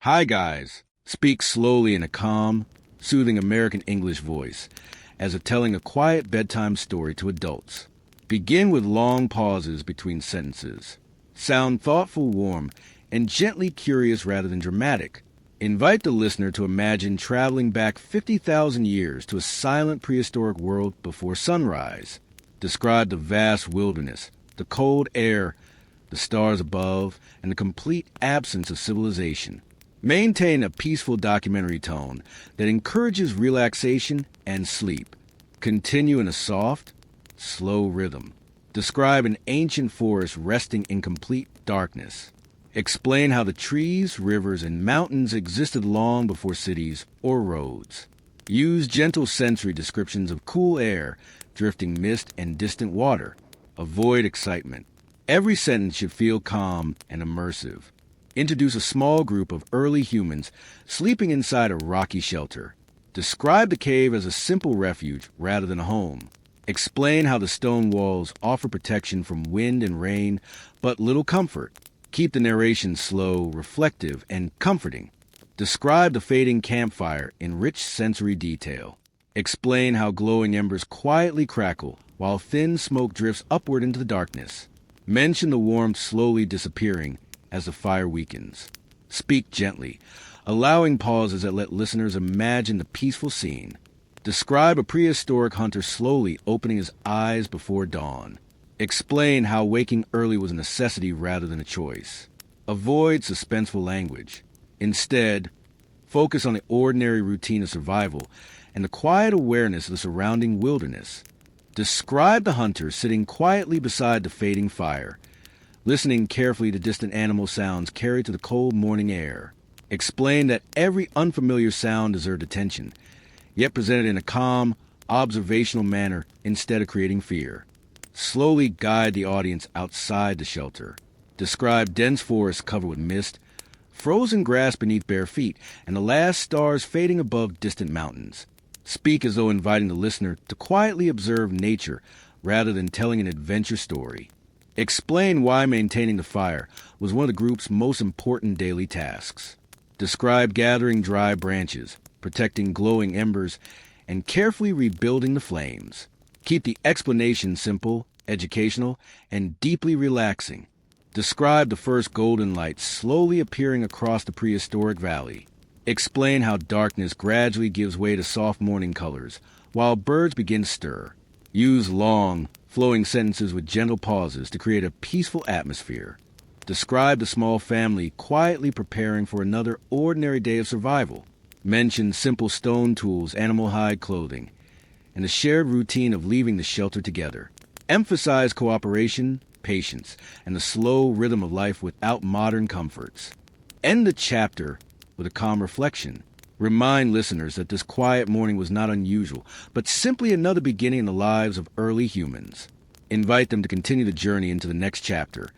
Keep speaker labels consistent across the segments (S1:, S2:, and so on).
S1: Hi, guys. Speak slowly in a calm, soothing American English voice, as if telling a quiet bedtime story to adults. Begin with long pauses between sentences. Sound thoughtful, warm, and gently curious rather than dramatic. Invite the listener to imagine traveling back 50,000 years to a silent prehistoric world before sunrise. Describe the vast wilderness, the cold air, the stars above, and the complete absence of civilization. Maintain a peaceful documentary tone that encourages relaxation and sleep. Continue in a soft, slow rhythm. Describe an ancient forest resting in complete darkness. Explain how the trees, rivers, and mountains existed long before cities or roads. Use gentle sensory descriptions of cool air, drifting mist, and distant water. Avoid excitement. Every sentence should feel calm and immersive. Introduce a small group of early humans sleeping inside a rocky shelter. Describe the cave as a simple refuge rather than a home. Explain how the stone walls offer protection from wind and rain, but little comfort. Keep the narration slow, reflective, and comforting. Describe the fading campfire in rich sensory detail. Explain how glowing embers quietly crackle while thin smoke drifts upward into the darkness. Mention the warmth slowly disappearing as the fire weakens. Speak gently, allowing pauses that let listeners imagine the peaceful scene. Describe a prehistoric hunter slowly opening his eyes before dawn. Explain how waking early was a necessity rather than a choice. Avoid suspenseful language. Instead, focus on the ordinary routine of survival and the quiet awareness of the surrounding wilderness. Describe the hunter sitting quietly beside the fading fire, listening carefully to distant animal sounds carried to the cold morning air. Explain that every unfamiliar sound deserved attention, yet presented in a calm, observational manner instead of creating fear. Slowly guide the audience outside the shelter. Describe dense forests covered with mist, frozen grass beneath bare feet, and the last stars fading above distant mountains. Speak as though inviting the listener to quietly observe nature rather than telling an adventure story. Explain why maintaining the fire was one of the group's most important daily tasks. Describe gathering dry branches, protecting glowing embers, and carefully rebuilding the flames. Keep the explanation simple, educational, and deeply relaxing. Describe the first golden light slowly appearing across the prehistoric valley. Explain how darkness gradually gives way to soft morning colors, while birds begin to stir. Use long, flowing sentences with gentle pauses to create a peaceful atmosphere. Describe the small family quietly preparing for another ordinary day of survival. Mention simple stone tools, animal hide clothing, and the shared routine of leaving the shelter together. Emphasize cooperation, patience, and the slow rhythm of life without modern comforts. End the chapter with a calm reflection. Remind listeners that this quiet morning was not unusual, but simply another beginning in the lives of early humans. Invite them to continue the journey into the next chapter,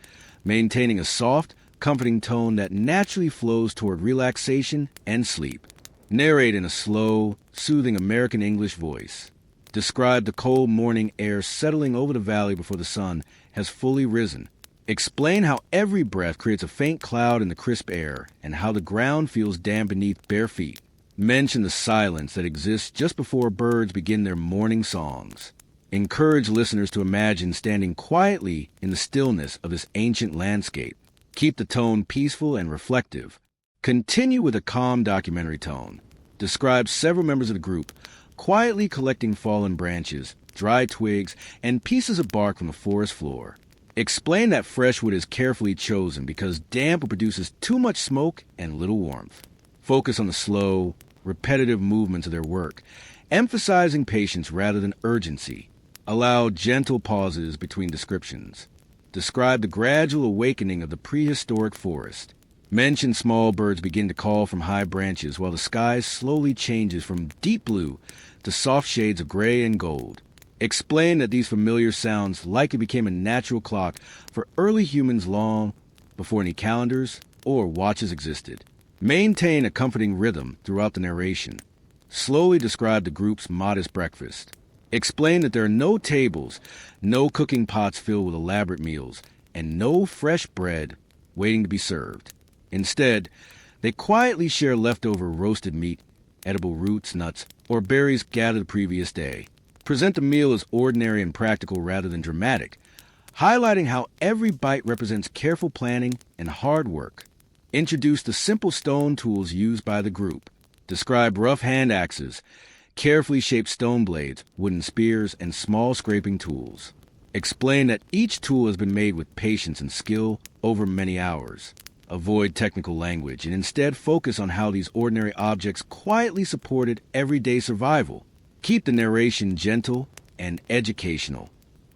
S1: maintaining a soft, comforting tone that naturally flows toward relaxation and sleep. Narrate in a slow, soothing American English voice. Describe the cold morning air settling over the valley before the sun has fully risen. Explain how every breath creates a faint cloud in the crisp air and how the ground feels damp beneath bare feet. Mention the silence that exists just before birds begin their morning songs. Encourage listeners to imagine standing quietly in the stillness of this ancient landscape. Keep the tone peaceful and reflective. Continue with a calm documentary tone. Describe several members of the group quietly collecting fallen branches, dry twigs, and pieces of bark from the forest floor. Explain that fresh wood is carefully chosen because damp produces too much smoke and little warmth. Focus on the slow, repetitive movements of their work, emphasizing patience rather than urgency. Allow gentle pauses between descriptions. Describe the gradual awakening of the prehistoric forest. Mention small birds begin to call from high branches while the sky slowly changes from deep blue to soft shades of gray and gold. Explain that these familiar sounds likely became a natural clock for early humans long before any calendars or watches existed. Maintain a comforting rhythm throughout the narration. Slowly describe the group's modest breakfast. Explain that there are no tables, no cooking pots filled with elaborate meals, and no fresh bread waiting to be served. Instead, They quietly share leftover roasted meat, edible roots, nuts, or berries gathered the previous day. Present the meal as ordinary and practical rather than dramatic, highlighting how every bite represents careful planning and hard work. Introduce the simple stone tools used by the group. Describe rough hand axes, carefully shaped stone blades, wooden spears, and small scraping tools. Explain that each tool has been made with patience and skill over many hours. Avoid technical language and instead focus on how these ordinary objects quietly supported everyday survival. Keep the narration gentle and educational.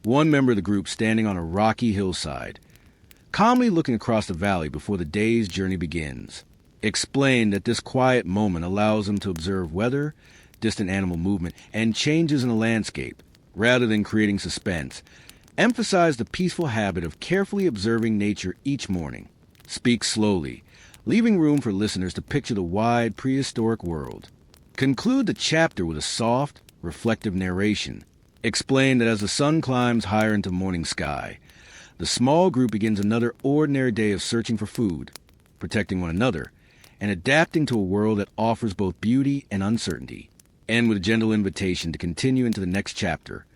S1: One member of the group standing on a rocky hillside, calmly looking across the valley before the day's journey begins. Explain that this quiet moment allows them to observe weather, distant animal movement, and changes in the landscape, rather than creating suspense. Emphasize the peaceful habit of carefully observing nature each morning. Speak slowly, leaving room for listeners to picture the wide prehistoric world. Conclude the chapter with a soft, reflective narration. Explain that as the sun climbs higher into morning sky, the small group begins another ordinary day of searching for food, protecting one another, and adapting to a world that offers both beauty and uncertainty. End with a gentle invitation to continue into the next chapter,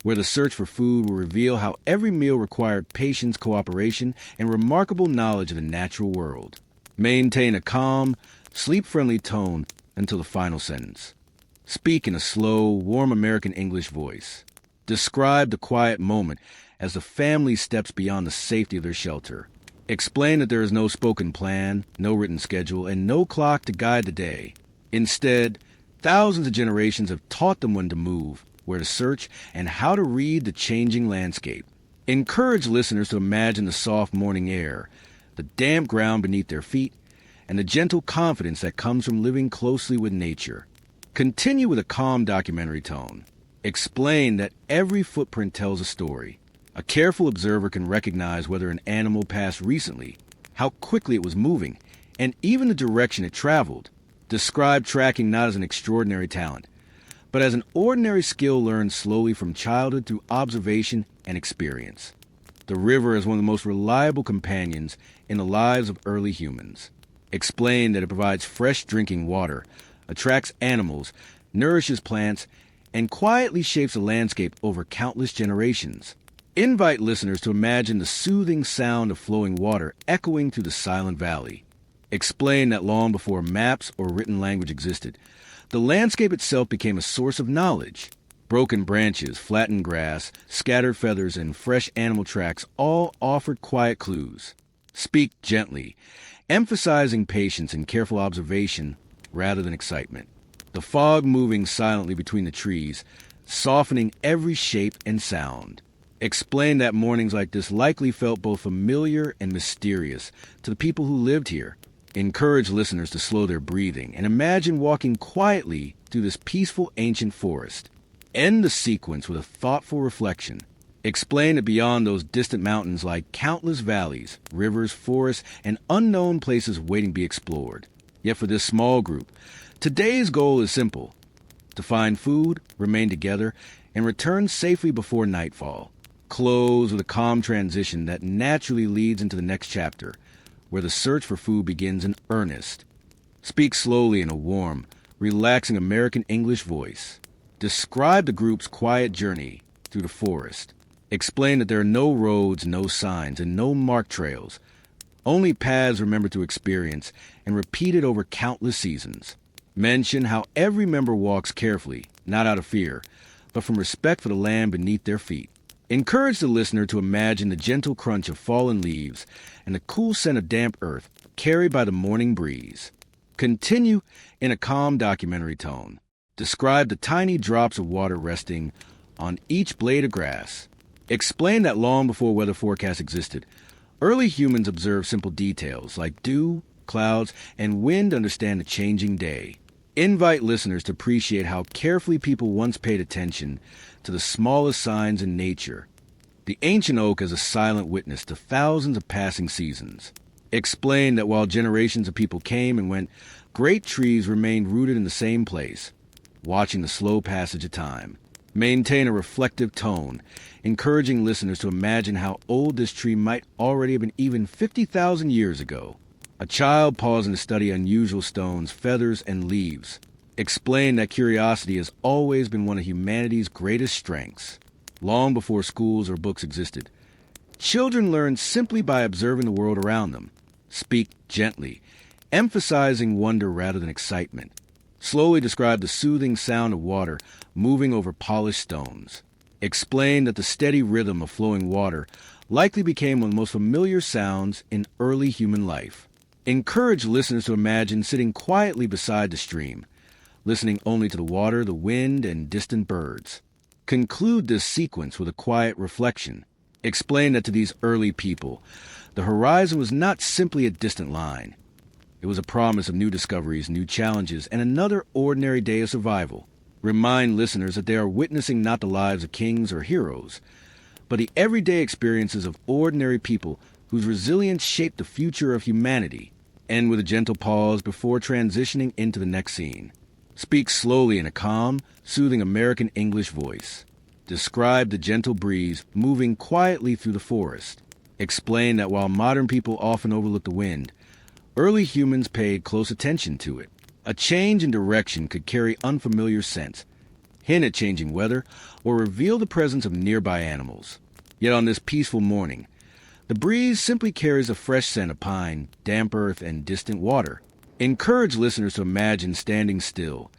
S1: where the search for food will reveal how every meal required patience, cooperation, and remarkable knowledge of the natural world. Maintain a calm, sleep-friendly tone until the final sentence. Speak in a slow, warm American English voice. Describe the quiet moment as the family steps beyond the safety of their shelter. Explain that there is no spoken plan, no written schedule, and no clock to guide the day. Instead, thousands of generations have taught them when to move, where to search, and how to read the changing landscape. Encourage listeners to imagine the soft morning air, the damp ground beneath their feet, and the gentle confidence that comes from living closely with nature. Continue with a calm documentary tone. Explain that every footprint tells a story. A careful observer can recognize whether an animal passed recently, how quickly it was moving, and even the direction it traveled. Describe tracking not as an extraordinary talent, but as an ordinary skill learned slowly from childhood through observation and experience. The river is one of the most reliable companions in the lives of early humans. Explain that it provides fresh drinking water, attracts animals, nourishes plants, and quietly shapes the landscape over countless generations. Invite listeners to imagine the soothing sound of flowing water echoing through the silent valley. Explain that long before maps or written language existed, the landscape itself became a source of knowledge. Broken branches, flattened grass, scattered feathers, and fresh animal tracks all offered quiet clues. Speak gently, emphasizing patience and careful observation rather than excitement. The fog moving silently between the trees, softening every shape and sound. Explain that mornings like this likely felt both familiar and mysterious to the people who lived here. Encourage listeners to slow their breathing and imagine walking quietly through this peaceful ancient forest. End the sequence with a thoughtful reflection. Explain that beyond those distant mountains lie countless valleys, rivers, forests, and unknown places waiting to be explored. Yet for this small group, today's goal is simple: to find food, remain together, and return safely before nightfall. Close with a calm transition that naturally leads into the next chapter, where the search for food begins in earnest. Speak slowly in a warm, relaxing American English voice. Describe the group's quiet journey through the forest. Explain that there are no roads, no signs, and no marked trails, only paths remembered through experience and repeated over countless seasons. Mention how every member walks carefully, not out of fear, but from respect for the land beneath their feet. Encourage the listener to imagine the gentle crunch of fallen leaves and the cool scent of damp earth carried by the morning breeze. Continue in a calm documentary tone. Describe the tiny drops of water resting on each blade of grass. Explain that long before weather forecasts existed, early humans observed simple details like dew, clouds, and wind to understand the changing day. Invite listeners to appreciate how carefully people once paid attention to the smallest signs in nature. The ancient oak is a silent witness to thousands of passing seasons. Explain that while generations of people came and went, great trees remained rooted in the same place, watching the slow passage of time. Maintain a reflective tone, encouraging listeners to imagine how old this tree might already have been even 50,000 years ago. A child pausing to study unusual stones, feathers, and leaves. Explained that curiosity has always been one of humanity's greatest strengths. Long before schools or books existed, children learned simply by observing the world around them. Speak gently, emphasizing wonder rather than excitement. Slowly describe the soothing sound of water moving over polished stones. Explain that the steady rhythm of flowing water likely became one of the most familiar sounds in early human life. Encourage listeners to imagine sitting quietly beside the stream, listening only to the water, the wind, and distant birds. Conclude this sequence with a quiet reflection. Explain that to these early people, the horizon was not simply a distant line. It was a promise of new discoveries, new challenges, and another ordinary day of survival. Remind listeners that they are witnessing not the lives of kings or heroes, but the everyday experiences of ordinary people whose resilience shaped the future of humanity. End with a gentle pause before transitioning into the next scene. Speak slowly in a calm, soothing American English voice. Describe the gentle breeze moving quietly through the forest. Explain that while modern people often overlook the wind, early humans paid close attention to it. A change in direction could carry unfamiliar scents, hint at changing weather, or reveal the presence of nearby animals. Yet on this peaceful morning, the breeze simply carries a fresh scent of pine, damp earth, and distant water. Encourage listeners to imagine standing still,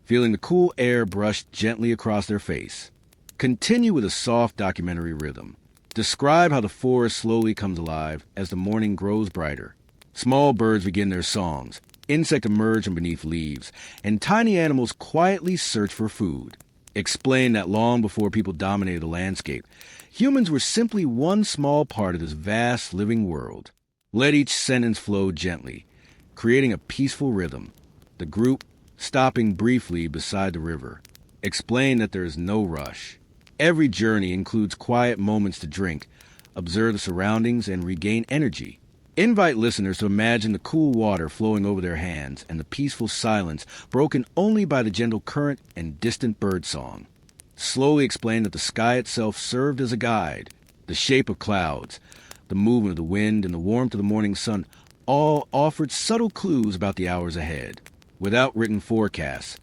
S1: feeling the cool air brush gently across their face. Continue with a soft documentary rhythm. Describe how the forest slowly comes alive as the morning grows brighter. Small birds begin their songs, insects emerge from beneath leaves, and tiny animals quietly search for food. Explain that long before people dominated the landscape, humans were simply one small part of this vast living world. Let each sentence flow gently, creating a peaceful rhythm. The group stopping briefly beside the river. Explain that there is no rush. Every journey includes quiet moments to drink, observe the surroundings, and regain energy. Invite listeners to imagine the cool water flowing over their hands and the peaceful silence broken only by the gentle current and distant birdsong. Slowly explain that the sky itself served as a guide. The shape of clouds, the movement of the wind, and the warmth of the morning sun all offered subtle clues about the hours ahead. Without written forecasts,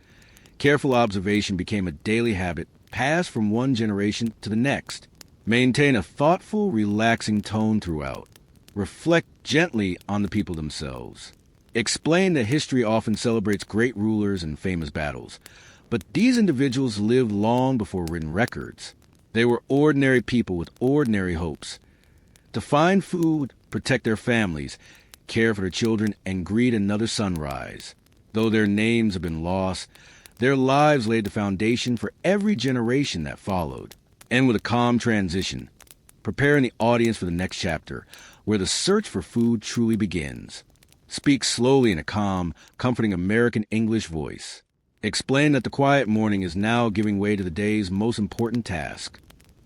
S1: careful observation became a daily habit passed from one generation to the next. Maintain a thoughtful, relaxing tone throughout. Reflect gently on the people themselves. Explain that history often celebrates great rulers and famous battles, but these individuals lived long before written records. They were ordinary people with ordinary hopes. To find food, protect their families, care for their children, and greet another sunrise. Though their names have been lost, their lives laid the foundation for every generation that followed. End with a calm transition, preparing the audience for the next chapter, where the search for food truly begins. Speak slowly in a calm, comforting American English voice. Explain that the quiet morning is now giving way to the day's most important task,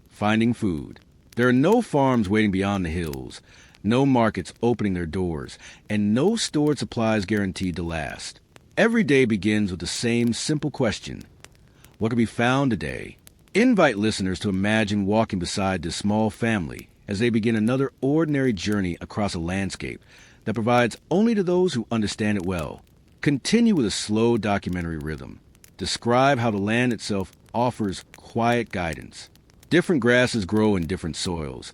S1: finding food. There are no farms waiting beyond the hills, no markets opening their doors, and no stored supplies guaranteed to last. Every day begins with the same simple question: what can be found today? Invite listeners to imagine walking beside this small family as they begin another ordinary journey across a landscape that provides only to those who understand it well. Continue with a slow documentary rhythm. Describe how the land itself offers quiet guidance. Different grasses grow in different soils.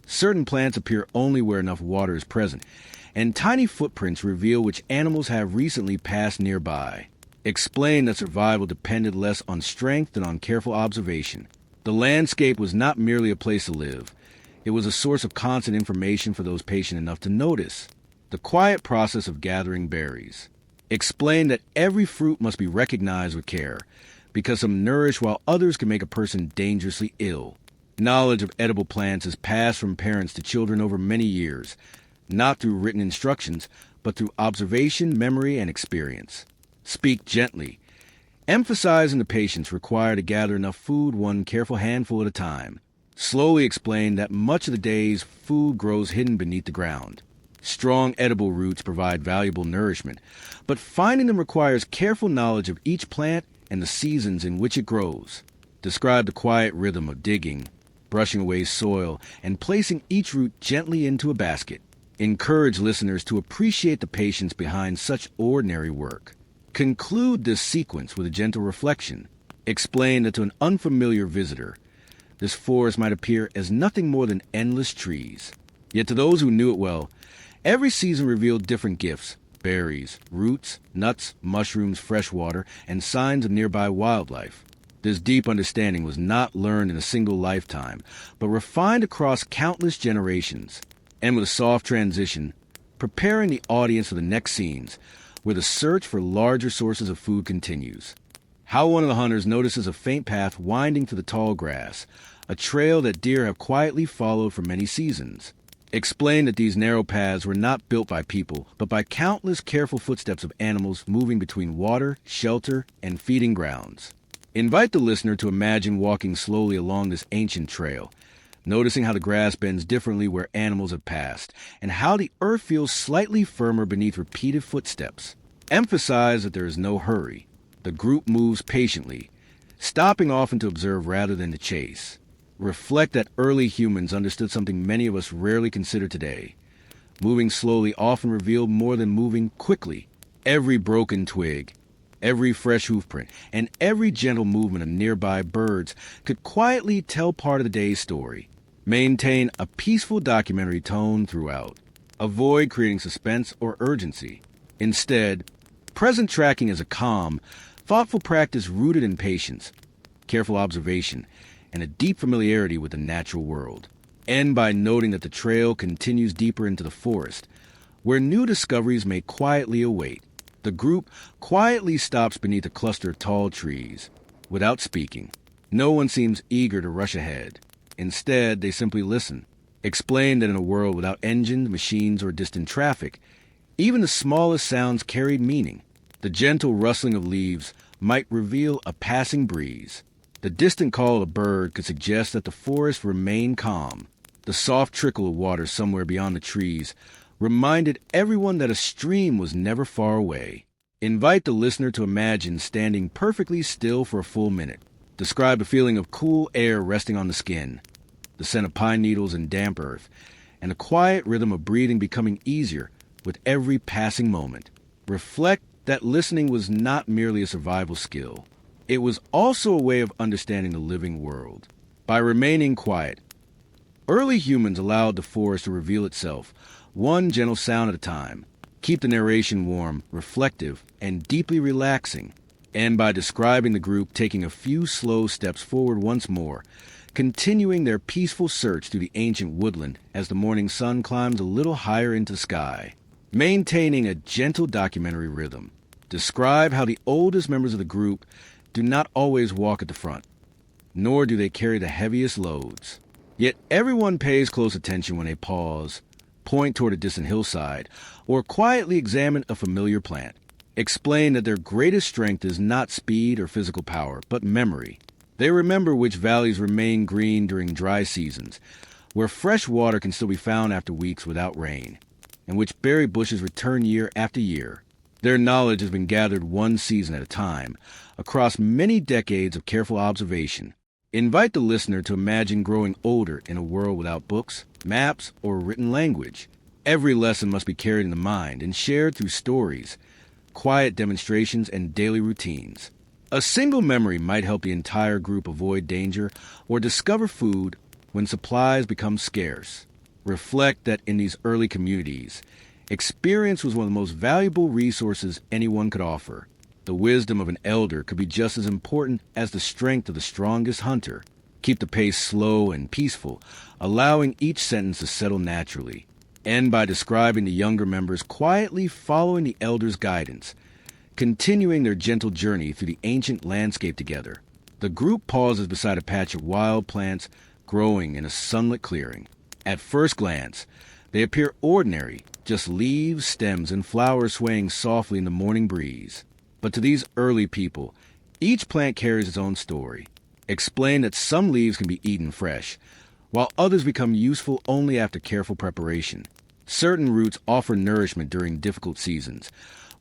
S1: Certain plants appear only where enough water is present, and tiny footprints reveal which animals have recently passed nearby. Explain that survival depended less on strength than on careful observation. The landscape was not merely a place to live. It was a source of constant information for those patient enough to notice. The quiet process of gathering berries. Explain that every fruit must be recognized with care, because some nourish while others can make a person dangerously ill. Knowledge of edible plants is passed from parents to children over many years, not through written instructions, but through observation, memory, and experience. Speak gently, emphasizing the patience required to gather enough food one careful handful at a time. Slowly explain that much of the day's food grows hidden beneath the ground. Strong edible roots provide valuable nourishment, but finding them requires careful knowledge of each plant and the seasons in which it grows. Describe the quiet rhythm of digging, brushing away soil, and placing each root gently into a basket. Encourage listeners to appreciate the patience behind such ordinary work. Conclude this sequence with a gentle reflection. Explain that to an unfamiliar visitor, this forest might appear as nothing more than endless trees. Yet to those who knew it well, every season revealed different gifts: berries, roots, nuts, mushrooms, fresh water, and signs of nearby wildlife. This deep understanding was not learned in a single lifetime, but refined across countless generations. And with a soft transition, preparing the audience for the next scenes, where the search for larger sources of food continues. How one of the hunters notices a faint path winding through the tall grass, a trail that deer have quietly followed for many seasons. Explain that these narrow paths were not built by people, but by countless careful footsteps of animals moving between water, shelter, and feeding grounds. Invite the listener to imagine walking slowly along this ancient trail, noticing how the grass bends differently where animals have passed, and how the earth feels slightly firmer beneath repeated footsteps. Emphasize that there is no hurry. The group moves patiently, stopping often to observe rather than to chase. Reflect that early humans understood something many of us rarely consider today. Moving slowly often revealed more than moving quickly. Every broken twig, every fresh hoofprint, and every gentle movement of nearby birds could quietly tell part of the day's story. Maintain a peaceful documentary tone throughout. Avoid creating suspense or urgency. Instead, present tracking is a calm, thoughtful practice rooted in patience, careful observation, and a deep familiarity with the natural world. End by noting that the trail continues deeper into the forest, where new discoveries may quietly await. The group quietly stops beneath a cluster of tall trees, without speaking. No one seems eager to rush ahead. Instead, they simply listen. Explain that in a world without engines, machines, or distant traffic, even the smallest sounds carried meaning. The gentle rustling of leaves might reveal a passing breeze. The distant call of a bird could suggest that the forest remained calm. The soft trickle of water somewhere beyond the trees reminded everyone that a stream was never far away. Invite the listener to imagine standing perfectly still for a full minute. Describe the feeling of cool air resting on the skin, the scent of pine needles and damp earth, and the quiet rhythm of breathing becoming easier with every passing moment. Reflect that listening was not merely a survival skill. It was also a way of understanding the living world. By remaining quiet, early humans allowed the forest to reveal itself, one gentle sound at a time. Keep the narration warm, reflective, and deeply relaxing. And by describing the group taking a few slow steps forward once more, continuing their peaceful search through the ancient woodland as the morning sun climbs a little higher into the sky. Maintaining a gentle documentary rhythm. Describe how the oldest members of the group do not always walk at the front, nor do they carry the heaviest loads. Yet everyone pays close attention when they pause, point toward a distant hillside, or quietly examine a familiar plant. Explain that their greatest strength is not speed or physical power, but memory. They remember which valleys remain green during dry seasons, where fresh water can still be found after weeks without rain, and which berry bushes return year after year. Their knowledge has been gathered one season at a time, across many decades of careful observation. Invite the listener to imagine growing older in a world without books, maps, or written language. Every lesson must be carried in the mind and shared through stories, quiet demonstrations, and daily routines. A single memory might help the entire group avoid danger or discover food when supplies become scarce. Reflect that in these early communities, experience was one of the most valuable resources anyone could offer. The wisdom of an elder could be just as important as the strength of the strongest hunter. Keep the pace slow and peaceful, allowing each sentence to settle naturally. End by describing the younger members quietly following the elder's guidance, continuing their gentle journey through the ancient landscape together. The group pauses beside a patch of wild plants growing in a sunlit clearing. At first glance, they appear ordinary, just leaves, stems, and flowers swaying softly in the morning breeze. But to these early people, each plant carries its own story. Explain that some leaves can be eaten fresh, while others become useful only after careful preparation. Certain roots offer nourishment during difficult seasons,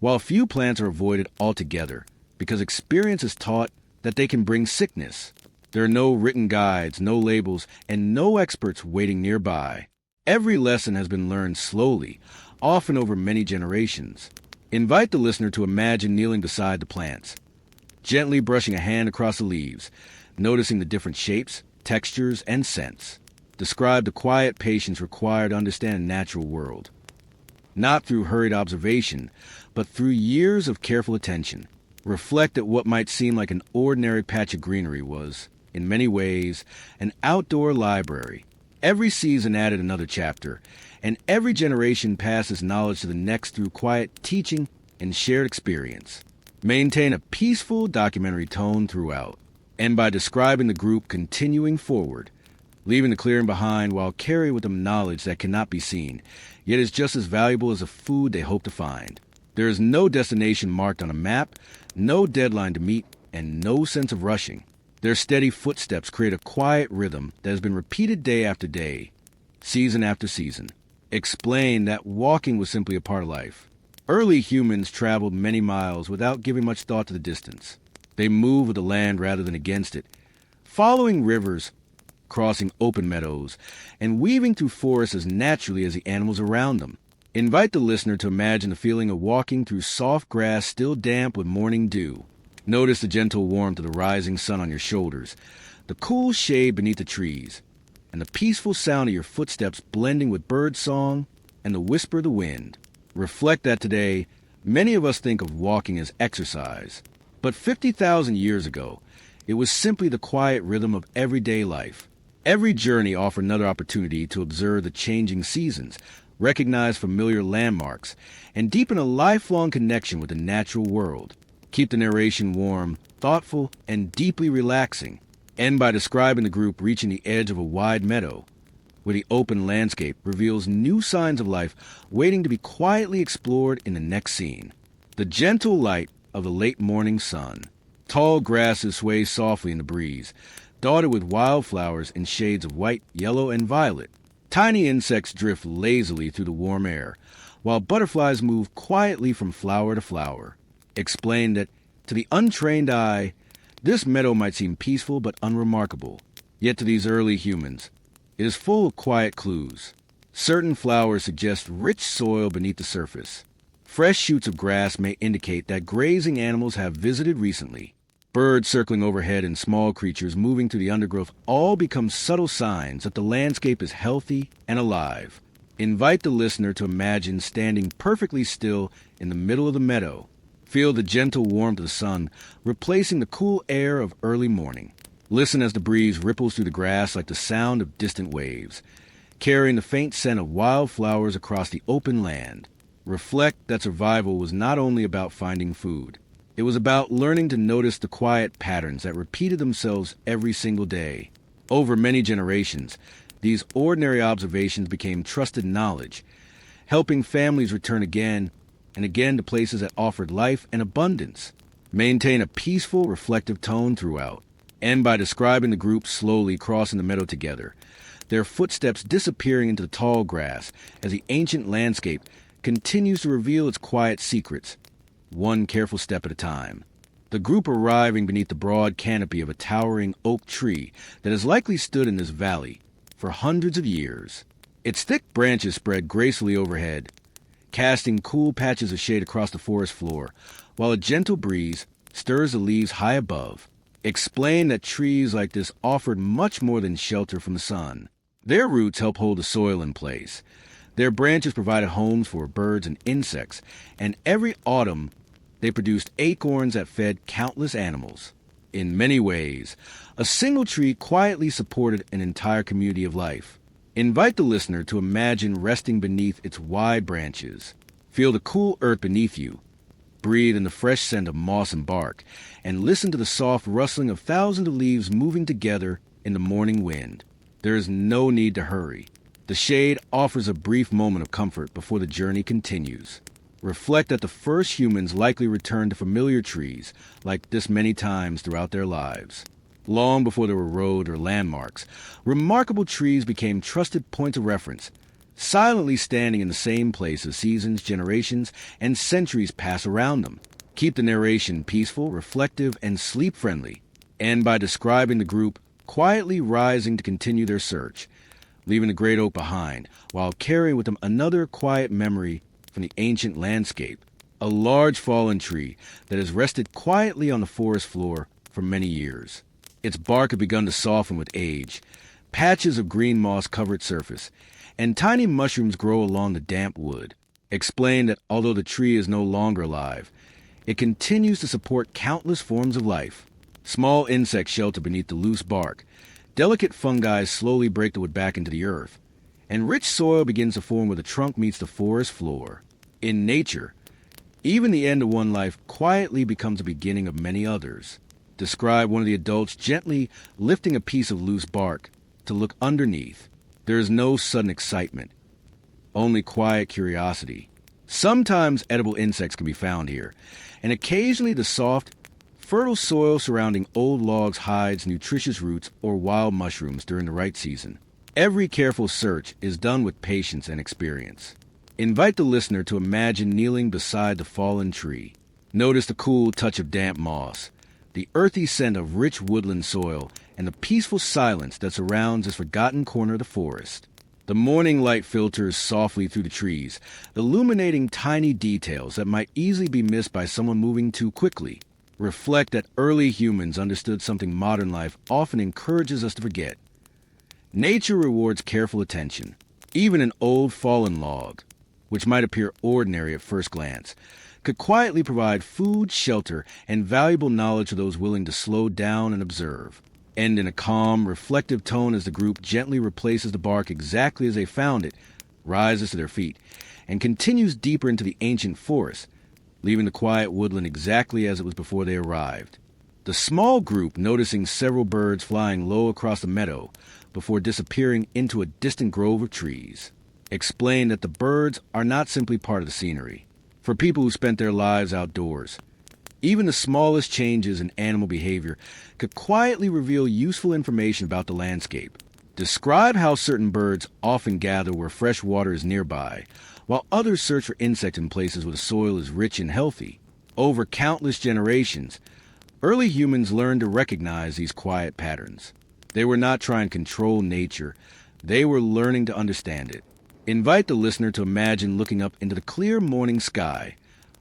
S1: while few plants are avoided altogether because experience has taught that they can bring sickness. There are no written guides, no labels, and no experts waiting nearby. Every lesson has been learned slowly, often over many generations. Invite the listener to imagine kneeling beside the plants, gently brushing a hand across the leaves, noticing the different shapes, textures, and scents. Describe the quiet patience required to understand the natural world. Not through hurried observation, but through years of careful attention. Reflect that what might seem like an ordinary patch of greenery was, in many ways, an outdoor library. Every season added another chapter, and every generation passes knowledge to the next through quiet teaching and shared experience. Maintain a peaceful documentary tone throughout, and by describing the group continuing forward, leaving the clearing behind while carrying with them knowledge that cannot be seen, yet is just as valuable as the food they hope to find. There is no destination marked on a map, no deadline to meet, and no sense of rushing. Their steady footsteps create a quiet rhythm that has been repeated day after day, season after season. Explain that walking was simply a part of life. Early humans traveled many miles without giving much thought to the distance. They moved with the land rather than against it, following rivers, crossing open meadows, and weaving through forests as naturally as the animals around them. Invite the listener to imagine the feeling of walking through soft grass still damp with morning dew. Notice the gentle warmth of the rising sun on your shoulders, the cool shade beneath the trees, and the peaceful sound of your footsteps blending with bird song and the whisper of the wind. Reflect that today, many of us think of walking as exercise, but 50,000 years ago, it was simply the quiet rhythm of everyday life. Every journey offered another opportunity to observe the changing seasons, recognize familiar landmarks, and deepen a lifelong connection with the natural world. Keep the narration warm, thoughtful, and deeply relaxing. End by describing the group reaching the edge of a wide meadow, where the open landscape reveals new signs of life waiting to be quietly explored in the next scene. The gentle light of the late morning sun. Tall grasses sway softly in the breeze, dotted with wildflowers in shades of white, yellow, and violet. Tiny insects drift lazily through the warm air, while butterflies move quietly from flower to flower. Explain that, to the untrained eye, this meadow might seem peaceful but unremarkable. Yet to these early humans, it is full of quiet clues. Certain flowers suggest rich soil beneath the surface. Fresh shoots of grass may indicate that grazing animals have visited recently. Birds circling overhead and small creatures moving through the undergrowth all become subtle signs that the landscape is healthy and alive. Invite the listener to imagine standing perfectly still in the middle of the meadow. Feel the gentle warmth of the sun replacing the cool air of early morning. Listen as the breeze ripples through the grass like the sound of distant waves, carrying the faint scent of wildflowers across the open land. Reflect that survival was not only about finding food. It was about learning to notice the quiet patterns that repeated themselves every single day. Over many generations, these ordinary observations became trusted knowledge, helping families return again and again to places that offered life and abundance. Maintain a peaceful, reflective tone throughout. End by describing the group slowly crossing the meadow together, their footsteps disappearing into the tall grass as the ancient landscape continues to reveal its quiet secrets, one careful step at a time. The group arriving beneath the broad canopy of a towering oak tree that has likely stood in this valley for hundreds of years. Its thick branches spread gracefully overhead, casting cool patches of shade across the forest floor, while a gentle breeze stirs the leaves high above. Explain that trees like this offered much more than shelter from the sun. Their roots help hold the soil in place. Their branches provided homes for birds and insects, and every autumn they produced acorns that fed countless animals. In many ways, a single tree quietly supported an entire community of life. Invite the listener to imagine resting beneath its wide branches. Feel the cool earth beneath you. Breathe in the fresh scent of moss and bark, and listen to the soft rustling of thousands of leaves moving together in the morning wind. There is no need to hurry. The shade offers a brief moment of comfort before the journey continues. Reflect that the first humans likely returned to familiar trees like this many times throughout their lives. Long before there were roads or landmarks, remarkable trees became trusted points of reference, silently standing in the same place as seasons, generations, and centuries pass around them. Keep the narration peaceful, reflective, and sleep-friendly. End by describing the group quietly rising to continue their search, leaving the great oak behind, while carrying with them another quiet memory from the ancient landscape, a large fallen tree that has rested quietly on the forest floor for many years. Its bark had begun to soften with age. Patches of green moss cover its surface, and tiny mushrooms grow along the damp wood, explain that although the tree is no longer alive, it continues to support countless forms of life. Small insects shelter beneath the loose bark. Delicate fungi slowly break the wood back into the earth, and rich soil begins to form where the trunk meets the forest floor. In nature, even the end of one life quietly becomes the beginning of many others. Describe one of the adults gently lifting a piece of loose bark to look underneath. There is no sudden excitement, only quiet curiosity. Sometimes edible insects can be found here, and occasionally the soft, fertile soil surrounding old logs hides nutritious roots or wild mushrooms during the right season. Every careful search is done with patience and experience. Invite the listener to imagine kneeling beside the fallen tree. Notice the cool touch of damp moss, the earthy scent of rich woodland soil, and the peaceful silence that surrounds this forgotten corner of the forest. The morning light filters softly through the trees, illuminating tiny details that might easily be missed by someone moving too quickly. Reflect that early humans understood something modern life often encourages us to forget. Nature rewards careful attention. Even an old fallen log, which might appear ordinary at first glance, could quietly provide food, shelter, and valuable knowledge to those willing to slow down and observe. End in a calm, reflective tone as the group gently replaces the bark exactly as they found it, rises to their feet, and continues deeper into the ancient forest, leaving the quiet woodland exactly as it was before they arrived. The small group noticing several birds flying low across the meadow before disappearing into a distant grove of trees. Explain that the birds are not simply part of the scenery. For people who spent their lives outdoors, even the smallest changes in animal behavior could quietly reveal useful information about the landscape. Describe how certain birds often gather where fresh water is nearby, while others search for insects in places where the soil is rich and healthy. Over countless generations, early humans learned to recognize these quiet patterns. They were not trying to control nature, they were learning to understand it. Invite the listener to imagine looking up into the clear morning sky,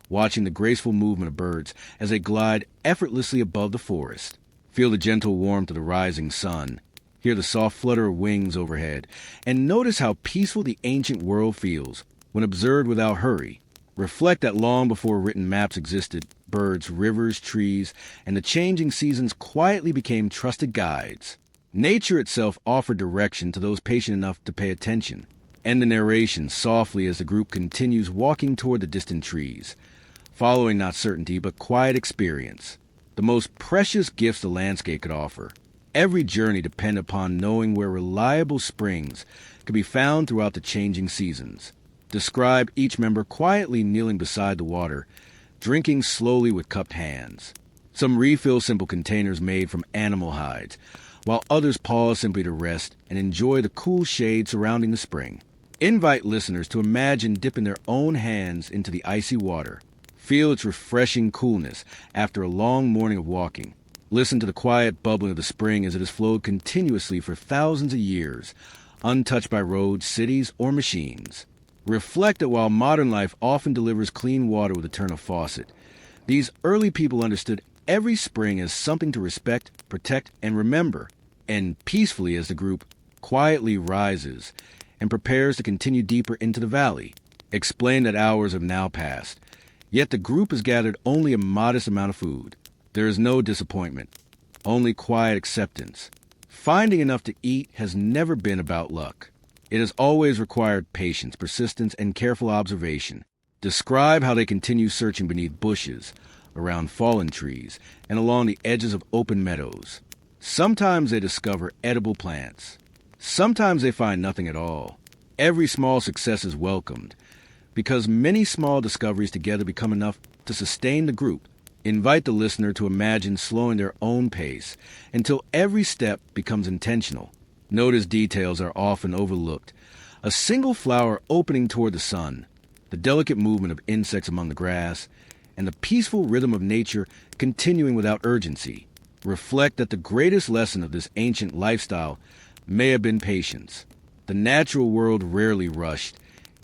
S1: watching the graceful movement of birds as they glide effortlessly above the forest. Feel the gentle warmth of the rising sun, hear the soft flutter of wings overhead, and notice how peaceful the ancient world feels when observed without hurry. Reflect that long before written maps existed, birds, rivers, trees, and the changing seasons quietly became trusted guides. Nature itself offered direction to those patient enough to pay attention. End the narration softly as the group continues walking toward the distant trees, following not certainty but quiet experience, the most precious gifts the landscape could offer. Every journey depended upon knowing where reliable springs could be found throughout the changing seasons. Describe each member quietly kneeling beside the water, drinking slowly with cupped hands. Some refill simple containers made from animal hides, while others pause simply to rest and enjoy the cool shade surrounding the spring. Invite listeners to imagine dipping their own hands into the icy water. Feel its refreshing coolness after a long morning of walking. Listen to the quiet bubbling of the spring as it has flowed continuously for thousands of years, untouched by roads, cities, or machines. Reflect that while modern life often delivers clean water with a turn of faucet, these early people understood every spring as something to respect, protect, and remember. And peacefully as the group quietly rises and prepares to continue deeper into the valley. Explain that hours have now passed, yet the group has gathered only a modest amount of food. There is no disappointment, only quiet acceptance. Finding enough to eat has never been about luck. It has always required patience, persistence, and careful observation. Describe how they continue searching beneath bushes, around fallen trees, and along the edges of open meadows. Sometimes they discover edible plants. Sometimes they find nothing at all. Every small success is welcomed, because many small discoveries together become enough to sustain the group. Invite the listener to imagine slowing their own pace until every step becomes intentional. Notice details are often overlooked. A single flower opening toward the sun, the delicate movement of insects among the grass, and the peaceful rhythm of nature continuing without urgency. Reflect that the greatest lesson of this ancient lifestyle may have been patience. The natural world rarely rushed,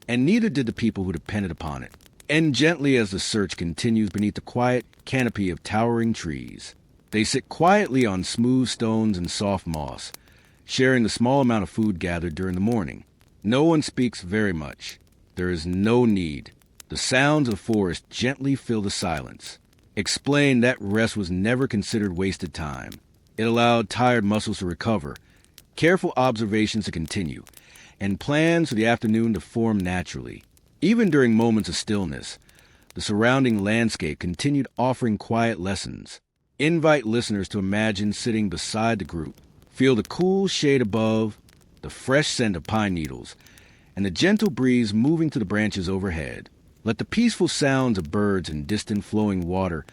S1: and neither did the people who depended upon it. And gently as the search continues beneath the quiet canopy of towering trees, they sit quietly on smooth stones and soft moss, sharing the small amount of food gathered during the morning. No one speaks very much. There is no need. The sounds of the forest gently fill the silence. Explain that rest was never considered wasted time. It allowed tired muscles to recover, careful observations to continue, and plans for the afternoon to form naturally. Even during moments of stillness, the surrounding landscape continued offering quiet lessons. Invite listeners to imagine sitting beside the group. Feel the cool shade above, the fresh scent of pine needles, and the gentle breeze moving through the branches overhead. Let the peaceful sounds of birds and distant flowing water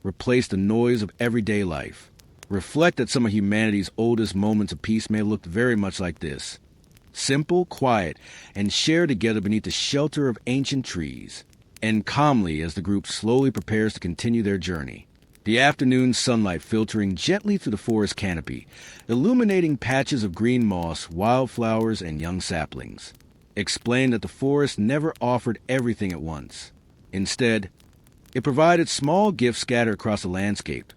S1: replace the noise of everyday life. Reflect that some of humanity's oldest moments of peace may have looked very much like this. Simple, quiet, and shared together beneath the shelter of ancient trees. And calmly as the group slowly prepares to continue their journey. The afternoon sunlight filtering gently through the forest canopy, illuminating patches of green moss, wildflowers, and young saplings. Explained that the forest never offered everything at once. Instead, it provided small gifts scattered across the landscape.